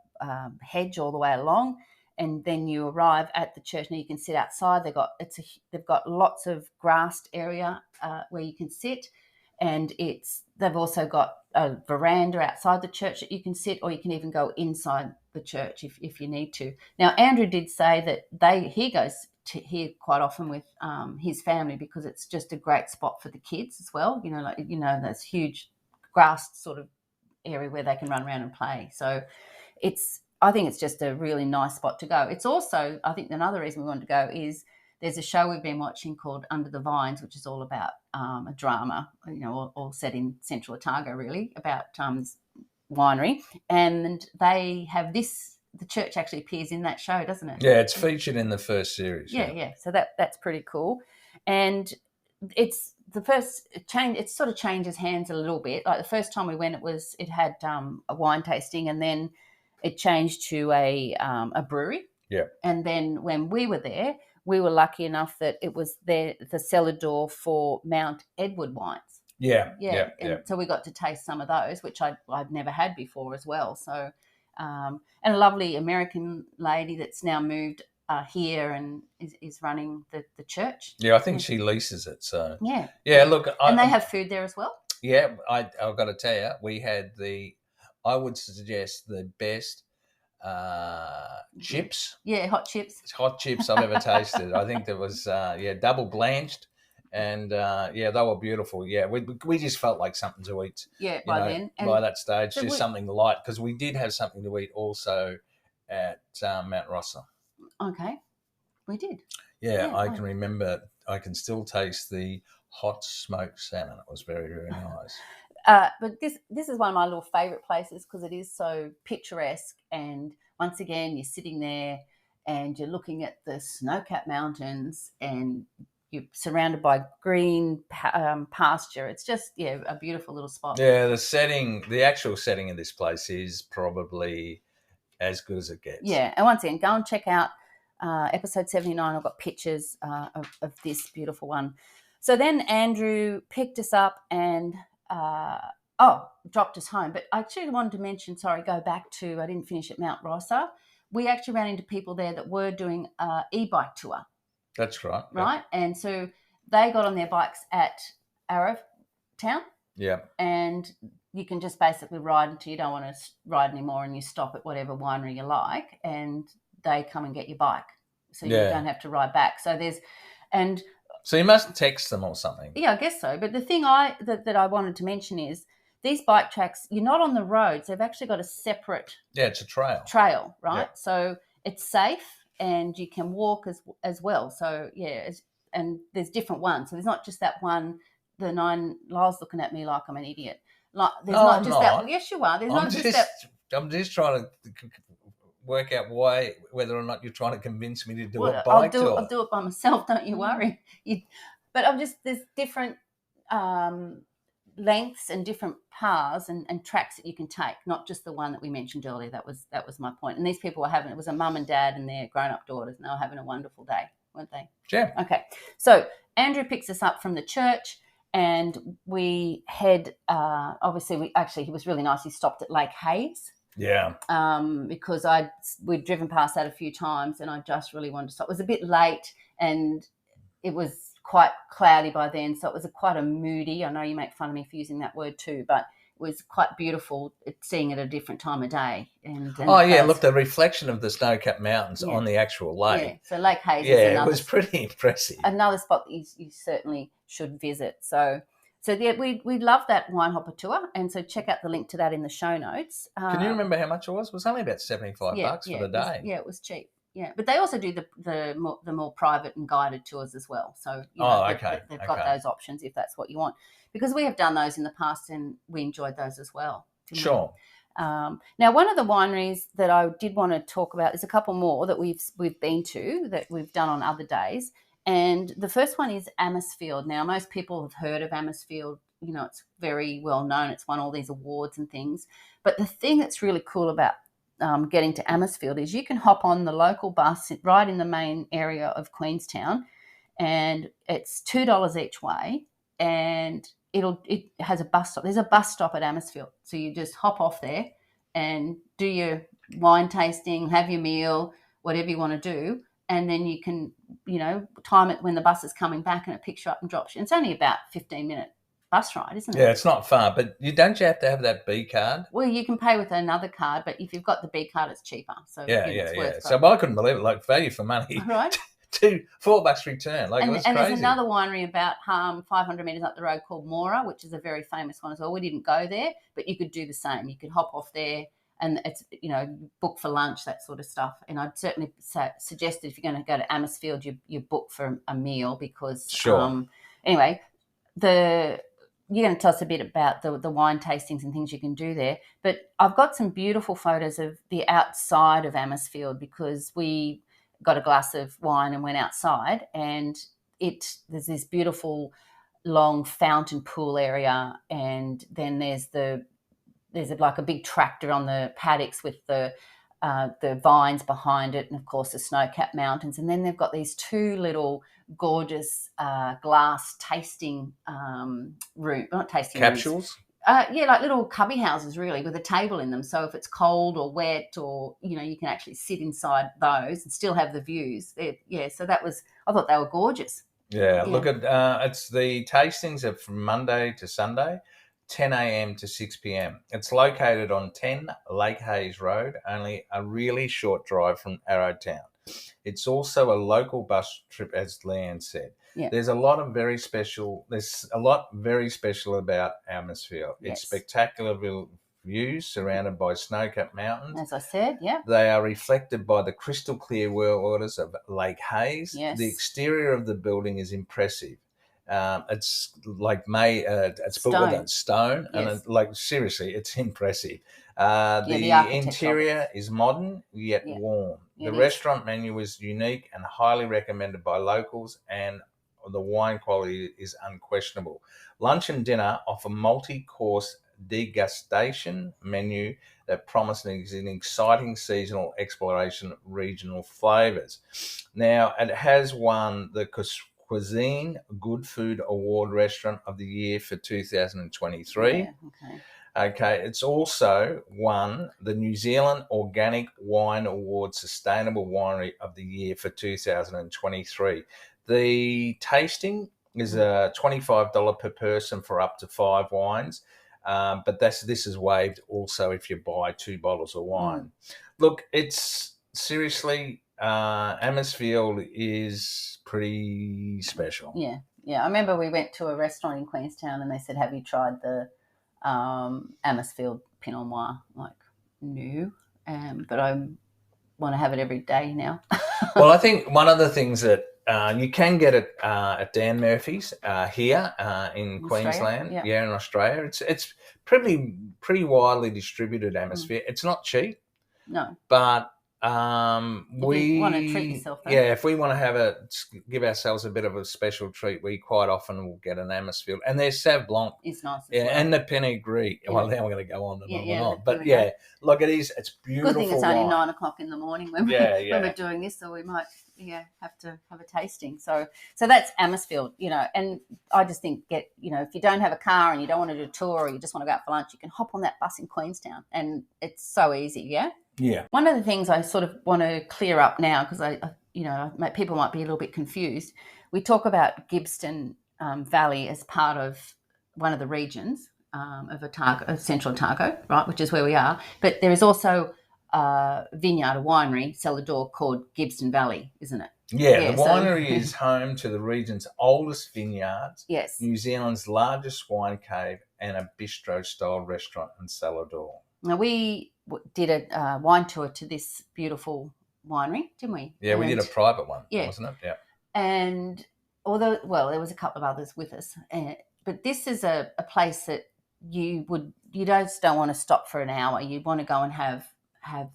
S1: hedge all the way along. And then you arrive at the church. Now you can sit outside. They've got lots of grassed area where you can sit. And they've also got a veranda outside the church that you can sit, or you can even go inside the church if you need to. Now, Andrew did say that he goes to here quite often with his family because it's just a great spot for the kids as well. Those huge grass sort of area where they can run around and play. So I think it's just a really nice spot to go. It's also, I think another reason we wanted to go is there's a show we've been watching called Under the Vines, which is all about a drama, all set in Central Otago, really, about this winery. And they have the church actually appears in that show, doesn't it?
S2: Yeah, it's featured in the first series.
S1: Yeah. So that's pretty cool. And it's the first change. It sort of changes hands a little bit. Like the first time we went, it had a wine tasting, and then it changed to a brewery.
S2: Yeah.
S1: And then when we were there, we were lucky enough that it was the cellar door for Mount Edward wines.
S2: Yeah.
S1: So we got to taste some of those, which I'd never had before as well. So, and a lovely American lady that's now moved here and is running the church.
S2: Yeah, I think she leases it. So
S1: yeah.
S2: Look,
S1: and they have food there as well.
S2: Yeah, I've got to tell you, we had I would suggest the best chips.
S1: Yeah, hot chips.
S2: Hot chips I've ever tasted. I think there was double blanched, and they were beautiful. Yeah, we just felt like something to eat.
S1: Yeah, by
S2: that stage, so just something light, because we did have something to eat also at Mount Rossa.
S1: Okay, we did.
S2: Yeah, I can remember. I can still taste the hot smoked salmon. It was very, very nice.
S1: But this is one of my little favourite places because it is so picturesque, and once again you're sitting there and you're looking at the snow-capped mountains and you're surrounded by green pasture. It's just a beautiful little spot.
S2: Yeah, the actual setting of this place is probably as good as it gets.
S1: Yeah, and once again, go and check out episode 79. I've got pictures of this beautiful one. So then Andrew picked us up and dropped us home. But I actually wanted to mention, I didn't finish at Mount Rossa. We actually ran into people there that were doing an e-bike tour.
S2: That's right.
S1: Right? Yeah. And so they got on their bikes at Arrowtown.
S2: Yeah.
S1: And you can just basically ride until you don't want to ride anymore, and you stop at whatever winery you like, and they come and get your bike. So you don't have to ride back. So
S2: you must text them or something.
S1: Yeah, I guess so. But the thing that I wanted to mention is these bike tracks, you're not on the roads. They've actually got a separate...
S2: Yeah, it's a trail.
S1: Trail, right?
S2: Yeah.
S1: So it's safe and you can walk as well. So, and there's different ones. So there's not just that one, the 9... Lyle's looking at me like I'm an idiot. Like, there's not just that... Well, yes, you are. There's not just that...
S2: I'm just trying to work out whether or not you're trying to convince me to do a bike tour.
S1: I'll do it by myself, don't you worry. But there's different lengths and different paths and tracks that you can take, not just the one that we mentioned earlier. That was my point. And these people it was a mum and dad and their grown-up daughters, and they were having a wonderful day, weren't they?
S2: Yeah.
S1: Okay. So Andrew picks us up from the church and we head, he was really nice. He stopped at Lake Hayes.
S2: Yeah.
S1: Because we'd driven past that a few times and I just really wanted to stop. It was a bit late and it was quite cloudy by then, so it was quite a moody. I know you make fun of me for using that word too, but it was quite beautiful seeing it at a different time of day. And
S2: Oh, yeah, look, the reflection of the snow-capped mountains on the actual lake.
S1: Yeah, so Lake Hayes is
S2: it was pretty impressive.
S1: Another spot that you certainly should visit. So yeah, we love that wine hopper tour, and so check out the link to that in the show notes.
S2: Can you remember how much it was? It was only about $75 for the day.
S1: It was cheap. Yeah, but they also do the more private and guided tours as well. So they've got those options if that's what you want, because we have done those in the past and we enjoyed those as well.
S2: Sure.
S1: Now, one of the wineries that I did want to talk about, there's a couple more that we've been to that we've done on other days, and the first one is Amersfield. Now, most people have heard of Amersfield. You know, it's very well known. It's won all these awards and things. But the thing that's really cool about getting to Amersfield is you can hop on the local bus right in the main area of Queenstown, and it's $2 each way, and it has a bus stop. There's a bus stop at Amersfield, so you just hop off there and do your wine tasting, have your meal, whatever you want to do, and then you can, time it when the bus is coming back and it picks you up and drops you. It's only about 15-minute bus ride, isn't it?
S2: Yeah, it's not far, but don't you have to have that B card?
S1: Well, you can pay with another card, but if you've got the B card, it's cheaper. So it's worth
S2: So I couldn't believe it, like value for money.
S1: Right.
S2: $4 return. Like, it was crazy.
S1: And there's another winery about 500 metres up the road called Mora, which is a very famous one as well. We didn't go there, but you could do the same. You could hop off there and it's, book for lunch, that sort of stuff. And I'd certainly suggest that if you're going to go to Amersfield, you book for a meal because, anyway, you're going to tell us a bit about the wine tastings and things you can do there. But I've got some beautiful photos of the outside of Amersfield because we got a glass of wine and went outside, and there's this beautiful long fountain pool area, and then there's like a big tractor on the paddocks with the vines behind it, and of course the snow-capped mountains, and then they've got these two little gorgeous glass tasting not tasting
S2: capsules.
S1: Like little cubby houses, really, with a table in them. So if it's cold or wet, or you can actually sit inside those and still have the views. So I thought they were gorgeous.
S2: Yeah. Look at it's the tastings are from Monday to Sunday, 10 a.m. to 6 p.m. It's located on 10 Lake Hayes Road, only a really short drive from Arrowtown. It's also a local bus trip, as Leanne said.
S1: Yeah.
S2: There's a lot very special about Amersfield.
S1: Yes.
S2: It's spectacular views surrounded by snow-capped mountains.
S1: As I said, yeah.
S2: They are reflected by the crystal clear waters of Lake Hayes.
S1: Yes.
S2: The exterior of the building is impressive. It's like it's built with stone,
S1: yes.
S2: and seriously, it's impressive. The interior is modern yet warm. The restaurant menu is unique and highly recommended by locals, and the wine quality is unquestionable. Lunch and dinner offer multi-course degustation menu that promises an exciting seasonal exploration of regional flavours. Now, it has won the Cuisine Good Food Award Restaurant of the Year for 2023.
S1: Yeah,
S2: okay. It's also won the New Zealand Organic Wine Award Sustainable Winery of the Year for 2023. The tasting is $25 per person for up to 5 wines, but this is waived also if you buy 2 bottles of wine. Look, it's seriously, Amersfield is pretty special.
S1: Yeah. I remember we went to a restaurant in Queenstown and they said, "Have you tried the Amersfield Pinot Noir?" Like, no, but I want to have it every day now.
S2: Well, I think one of the things that you can get it at Dan Murphy's here in Queensland, in Australia. It's pretty widely distributed Amersfield. It's not cheap,
S1: no,
S2: but
S1: we want to treat yourself. Though.
S2: Yeah, if we want to give ourselves a bit of a special treat, we quite often will get an Amersfield, and their Sauv Blanc
S1: is nice.
S2: And the Pinot Gris. Yeah. Well, now we're going to go on and on and on. But look, it's beautiful.
S1: Good thing it's only 9 o'clock in the morning when we're doing this, so we might have to have a tasting. So that's Amersfield, and I just think if you don't have a car and you don't want to do a tour or you just want to go out for lunch, you can hop on that bus in Queenstown, and it's so easy. Yeah.
S2: Yeah.
S1: One of the things I sort of want to clear up now, because I people might be a little bit confused. We talk about Gibbston Valley as part of one of the regions of Otago, of Central Otago, right, which is where we are. But there is also a vineyard, a winery, cellar door called Gibbston Valley, isn't it?
S2: Yeah, the winery is home to the region's oldest vineyards,
S1: yes,
S2: New Zealand's largest wine cave, and a bistro-style restaurant and cellar door.
S1: Now, we did a wine tour to this beautiful winery, didn't we?
S2: Yeah, we did a private one, wasn't it? Yeah.
S1: And although, there was a couple of others with us, but this is a place that you just don't want to stop for an hour. You want to go and have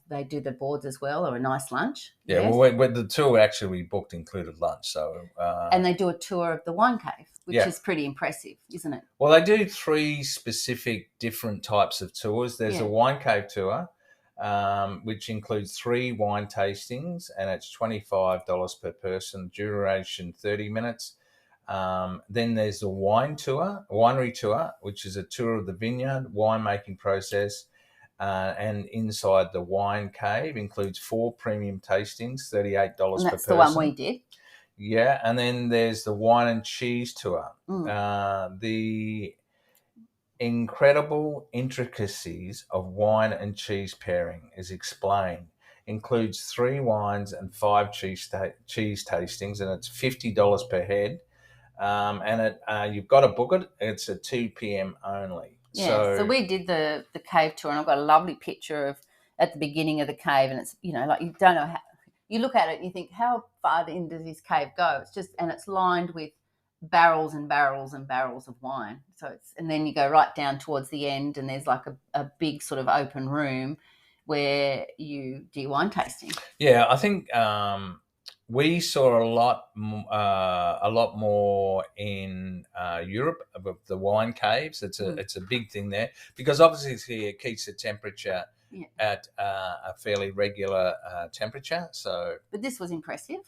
S1: they do the boards as well, or a nice lunch.
S2: Yeah, yes. Well, the tour actually we booked included lunch, so
S1: and they do a tour of the wine cave, which is pretty impressive, isn't it?
S2: Well, they do 3 specific different types of tours. There's a wine cave tour, which includes 3 wine tastings, and it's $25 per person, duration 30 minutes. Then there's the winery tour, which is a tour of the vineyard, winemaking process, and inside the wine cave includes 4 premium tastings, $38 per person.
S1: That's the one we did.
S2: Yeah, and then there's the wine and cheese tour. The incredible intricacies of wine and cheese pairing is explained. Includes 3 wines and 5 cheese tastings, and it's $50 per head. And you've got to book it. It's at 2 p.m. only.
S1: Yeah, so we did the cave tour, and I've got a lovely picture of at the beginning of the cave, and it's, you don't know how, you look at it and you think, how far in does this cave go? It's lined with barrels and barrels and barrels of wine. And then you go right down towards the end, and there's like a big sort of open room where you do wine tasting.
S2: Yeah, I think we saw a lot more in Europe of the wine caves. It's a big thing there, because obviously it keeps the temperature at a fairly regular temperature.
S1: But this was impressive.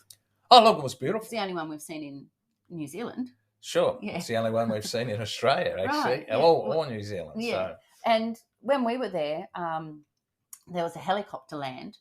S2: Oh, look, it was beautiful.
S1: It's the only one we've seen in New Zealand.
S2: Sure, it's the only one we've seen in Australia, actually,
S1: right,
S2: or New Zealand.
S1: Yeah,
S2: so.
S1: And when we were there, there was a helicopter land,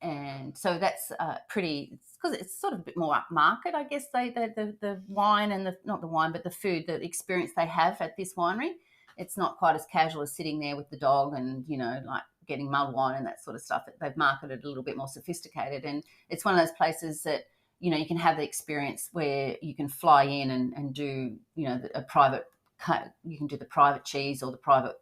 S1: and so that's pretty, because it's sort of a bit more upmarket, I guess. The wine and not the wine, but the food, the experience they have at this winery, it's not quite as casual as sitting there with the dog and like getting mulled wine and that sort of stuff. They've marketed a little bit more sophisticated, and it's one of those places that you can have the experience where you can fly in and do a private. You can do the private cheese or the private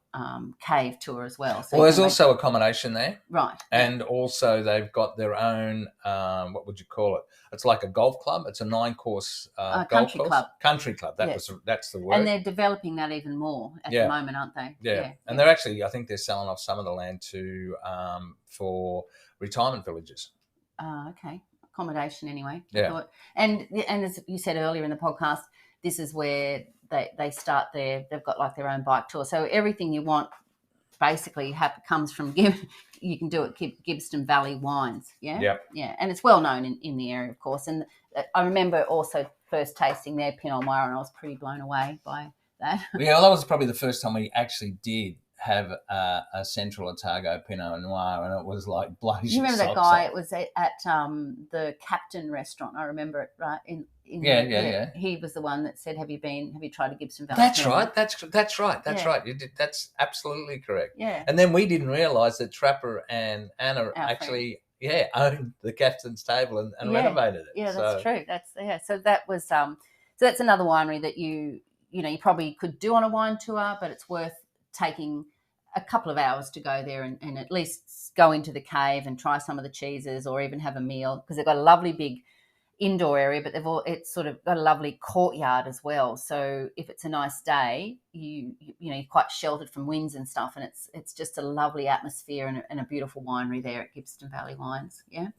S1: cave tour as well. So
S2: there's also accommodation there,
S1: right?
S2: And also they've got their own what would you call it? It's like a golf club. It's a 9-course golf
S1: country
S2: course.
S1: Club.
S2: Country club. That's the word.
S1: And they're developing that even more at the moment, aren't they?
S2: Yeah. And they're actually, I think they're selling off some of the land to for retirement villages.
S1: Okay, accommodation anyway.
S2: Yeah.
S1: And as you said earlier in the podcast, this is where they start they've got like their own bike tour. So everything you want basically comes from you can do it Gibbston Valley Wines. Yeah. And it's well known in the area, of course. And I remember also first tasting their Pinot Noir, and I was pretty blown away by that.
S2: Yeah, well, that was probably the first time we actually did have a Central Otago Pinot Noir, and it was like blows.
S1: You remember that guy? It was at the Captain restaurant. I remember it, right? Yeah. He was the one that said, "Have you tried a Gibbston Valley?"
S2: That's right. That's right. Right. You did. That's absolutely correct.
S1: Yeah.
S2: And then we didn't realise that Trapper and Anna actually owned the Captain's Table and renovated it.
S1: Yeah, that's true. So that was so that's another winery that you probably could do on a wine tour, but it's worth taking a couple of hours to go there and at least go into the cave and try some of the cheeses, or even have a meal, because they've got a lovely big indoor area, but it's sort of got a lovely courtyard as well. So if it's a nice day, you're quite sheltered from winds and stuff, and it's just a lovely atmosphere and a beautiful winery there at Gibbston Valley Wines.
S2: Yeah.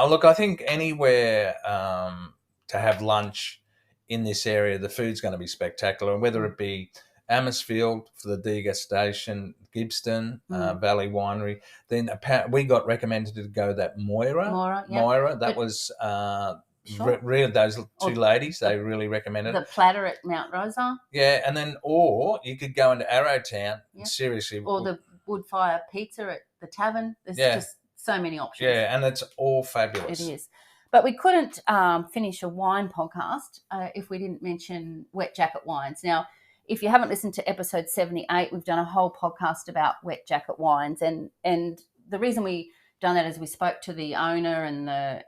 S2: Look, I think anywhere to have lunch in this area, the food's going to be spectacular, and whether it be Amersfield for the degustation, Gibbston Valley Winery. Then we got recommended to go that Moira. That was those 2 ladies. They really recommended
S1: the platter at Mount Rosa.
S2: Yeah, and then or you could go into Arrowtown. Seriously,
S1: or the Woodfire Pizza at the Tavern. There's just so many options.
S2: Yeah, and it's all fabulous.
S1: It is. But we couldn't finish a wine podcast if we didn't mention wet jacket wines. Now, if you haven't listened to episode 78, we've done a whole podcast about wet jacket wines. And the reason we done that is we spoke to the owner and the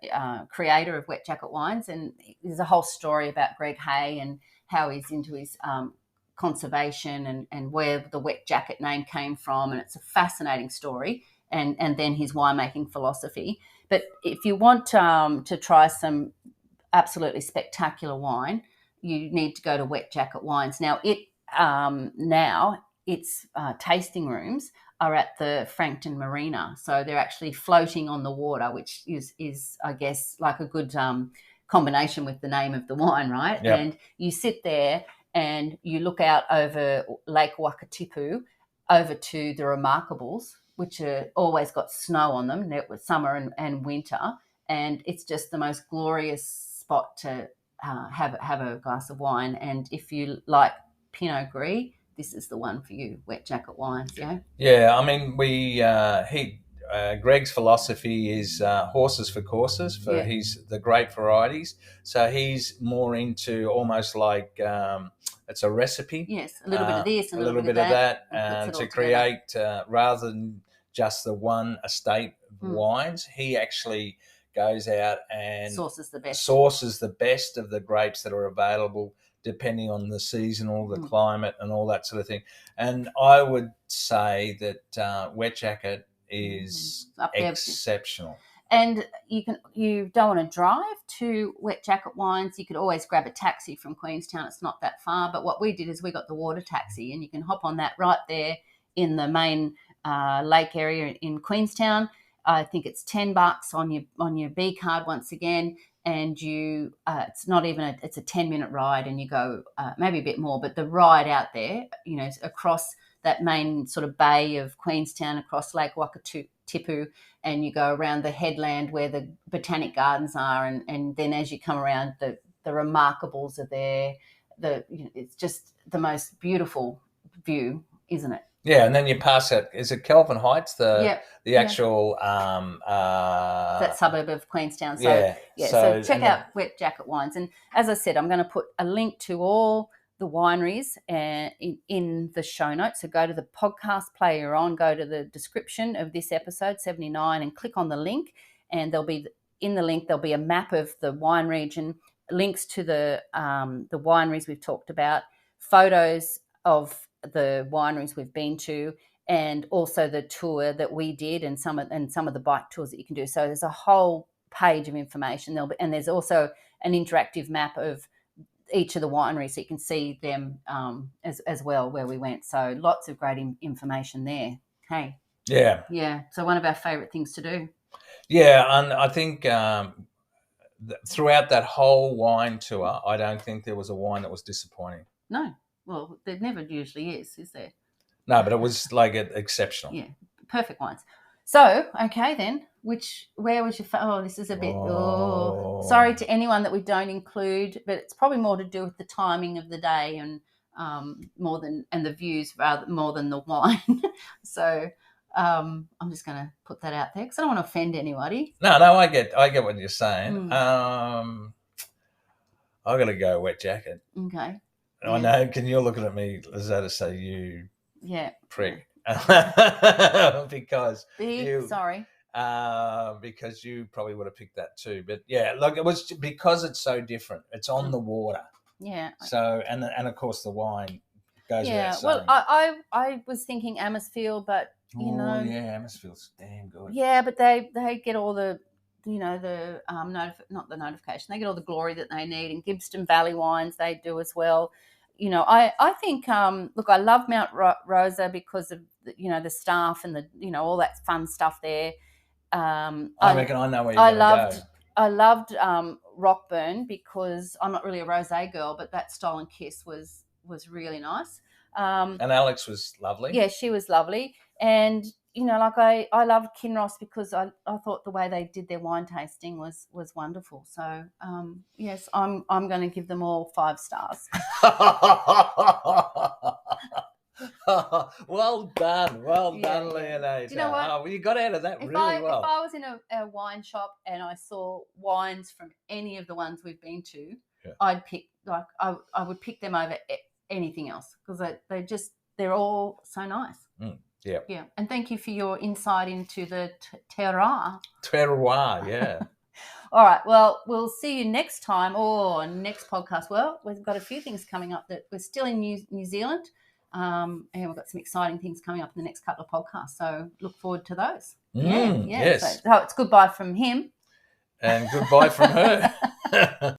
S1: creator of Wet Jacket Wines, and there's a whole story about Greg Hay and how he's into his conservation and where the wet jacket name came from, and it's a fascinating story, and then his winemaking philosophy. But if you want to try some absolutely spectacular wine, you need to go to Wet Jacket Wines. Now its tasting rooms are at the Frankton Marina, so they're actually floating on the water, which is I guess like a good combination with the name of the wine, right?
S2: Yep.
S1: And you sit there and you look out over Lake Wakatipu over to the Remarkables, which are always got snow on them, summer and winter, and it's just the most glorious spot to have a glass of wine. And if you like Pinot Gris, this is the one for you, Wet Jacket Wines.
S2: Yeah, I mean, Greg's philosophy is horses for courses for the great varieties. So he's more into almost like it's a recipe.
S1: Yes, a little bit of this and
S2: a little bit of that,
S1: and
S2: to create rather than just the one estate wines. He actually goes out and
S1: sources the
S2: best of the grapes that are available, depending on the seasonal, the climate, and all that sort of thing. And I would say that Wet Jacket is exceptional.
S1: And you don't want to drive to Wet Jacket Wines. You could always grab a taxi from Queenstown. It's not that far. But what we did is we got the water taxi, and you can hop on that right there in the main lake area in Queenstown. I think it's $10 on your B card once again, and you it's not even it's a 10-minute ride, and you go maybe a bit more, but the ride out there, across that main sort of bay of Queenstown, across Lake Wakatipu, and you go around the headland where the botanic gardens are, and then as you come around, the Remarkables are there. It's just the most beautiful view, isn't it?
S2: Yeah, and then you pass it. Is it Kelvin Heights, the actual
S1: that suburb of Queenstown? So check out Wet Jacket Wines, and as I said, I'm going to put a link to all the wineries in the show notes. So go to the podcast player you're on, go to the description of this episode 79, and click on the link, and in the link there'll be a map of the wine region, links to the wineries we've talked about, photos of the wineries we've been to, and also the tour that we did, and some of the bike tours that you can do. So there's a whole page of information. And there's also an interactive map of each of the wineries, so you can see them as well where we went. So lots of great information there. Hey. Yeah. So one of our favourite things to do.
S2: Yeah, and I think throughout that whole wine tour, I don't think there was a wine that was disappointing.
S1: No. Well, there never usually is there?
S2: No, but it was like exceptional.
S1: Yeah, perfect wines. So, okay then, where was your this is a bit, sorry to anyone that we don't include, but it's probably more to do with the timing of the day and the views more than the wine. So I'm just going to put that out there because I don't want to offend anybody.
S2: No, I get what you're saying. I got to go Wet Jacket.
S1: Okay.
S2: I know. Can you look at me as though to say you prick? Because because you probably would have picked that too. But yeah, look, it was because it's so different. It's on the water.
S1: Yeah.
S2: So and of course the wine goes.
S1: Yeah. Well, I was thinking Amersfield, but
S2: Amersfield's damn good.
S1: Yeah, but they get all the not the notification. They get all the glory that they need. And Gibbston Valley Wines, they do as well. I think, look, I love Mount Rosa because of, the staff and all that fun stuff there.
S2: I reckon I know where you're going to go.
S1: I loved Rockburn because I'm not really a rosé girl, but that Stolen Kiss was really nice.
S2: And Alex was lovely.
S1: Yeah, she was lovely. And I loved Kinross because I thought the way they did their wine tasting was wonderful. So yes, I'm going to give them all 5 stars.
S2: Well done,
S1: Yeah.
S2: Leonardo.
S1: Do you know what?
S2: Oh, well, you got out of that
S1: If
S2: really well.
S1: I was in a wine shop and I saw wines from any of the ones we've been to,
S2: Yeah.
S1: I'd pick I would pick them over anything else because they're all so nice.
S2: Yeah.
S1: Yeah. And thank you for your insight into the terroir.
S2: Terroir, yeah.
S1: All right. Well, we'll see you next time or next podcast. Well, we've got a few things coming up that we're still in New Zealand. And we've got some exciting things coming up in the next couple of podcasts. So look forward to those. Yeah.
S2: Yes.
S1: So it's goodbye from him.
S2: And goodbye from her.